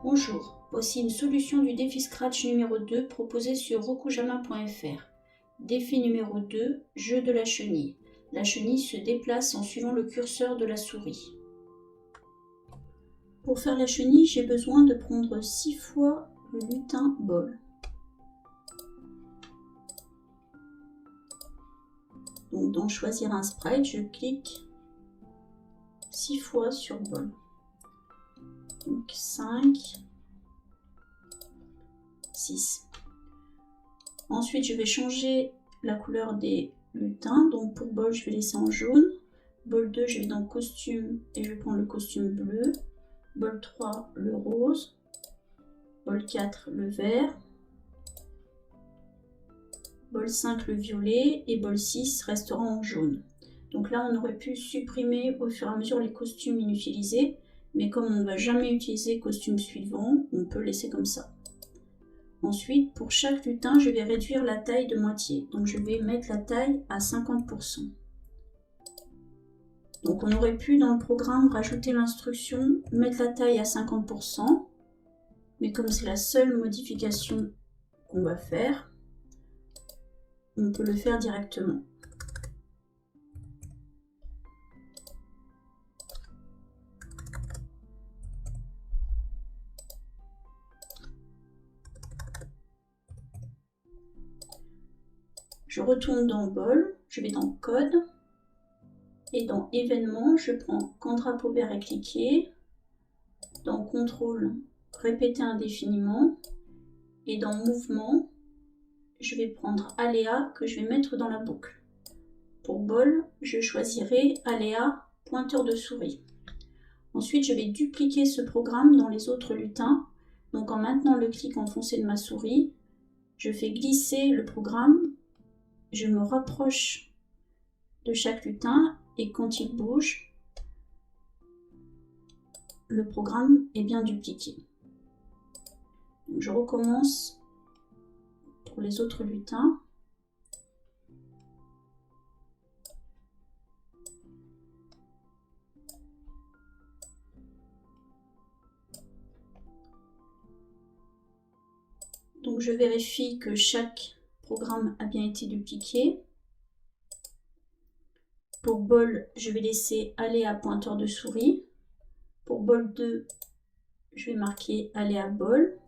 Bonjour, voici une solution du défi Scratch numéro 2 proposée sur rokujama.fr. Défi numéro 2, jeu de la chenille. La chenille se déplace en suivant le curseur de la souris. Pour faire la chenille, j'ai besoin de prendre 6 fois le lutin bol. Donc dans choisir un sprite, je clique 6 fois sur bol. Donc 5, 6. Ensuite, je vais changer la couleur des lutins. Donc pour bol, je vais laisser en jaune. Bol 2, je vais dans costume et je vais prendre le costume bleu. Bol 3, le rose. Bol 4, le vert. Bol 5, le violet. Et bol 6 restera en jaune. Donc là, on aurait pu supprimer au fur et à mesure les costumes inutilisés. Mais comme on ne va jamais utiliser costume suivant, on peut laisser comme ça. Ensuite, pour chaque lutin, je vais réduire la taille de moitié. Donc je vais mettre la taille à 50%. Donc on aurait pu dans le programme rajouter l'instruction mettre la taille à 50%. Mais comme c'est la seule modification qu'on va faire, on peut le faire directement. Je retourne dans Bol, je vais dans Code, et dans Événements, je prends quand drapeau vert est cliqué, dans Contrôle, répéter indéfiniment, et dans Mouvement, je vais prendre Aléa que je vais mettre dans la boucle. Pour Bol, je choisirai Aléa pointeur de souris. Ensuite, je vais dupliquer ce programme dans les autres lutins. Donc en maintenant le clic enfoncé de ma souris, je fais glisser le programme. Je me rapproche de chaque lutin et quand il bouge, le programme est bien dupliqué. Donc je recommence pour les autres lutins. Donc je vérifie que chaque programme a bien été dupliqué. Pour Bol, je vais laisser Aléa pointeur de souris. Pour Bol 2, je vais marquer Aléa Bol.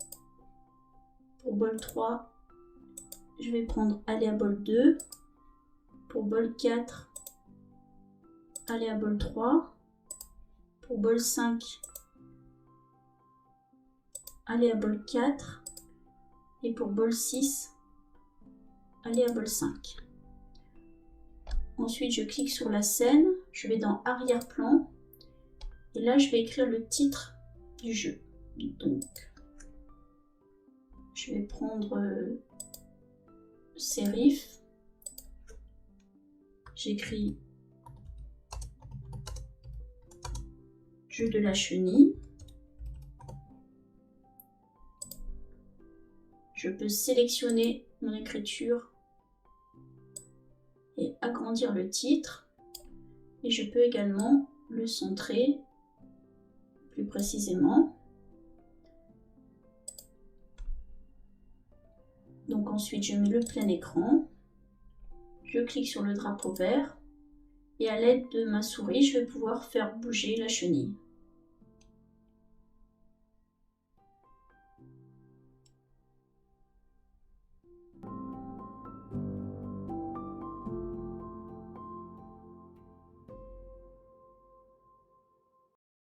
Pour Bol 3, je vais prendre Aléa Bol 2. Pour Bol 4, Aléa Bol 3. Pour Bol 5, Aléa Bol 4. Et pour Bol 6, Aléa Bol 5. Ensuite, je clique sur la scène, je vais dans arrière-plan et là, je vais écrire le titre du jeu. Donc, je vais prendre Sérif, j'écris jeu de la chenille. Je peux sélectionner mon écriture et agrandir le titre. Et je peux également le centrer plus précisément. Donc ensuite, je mets le plein écran. Je clique sur le drapeau vert. Et à l'aide de ma souris, je vais pouvoir faire bouger la chenille.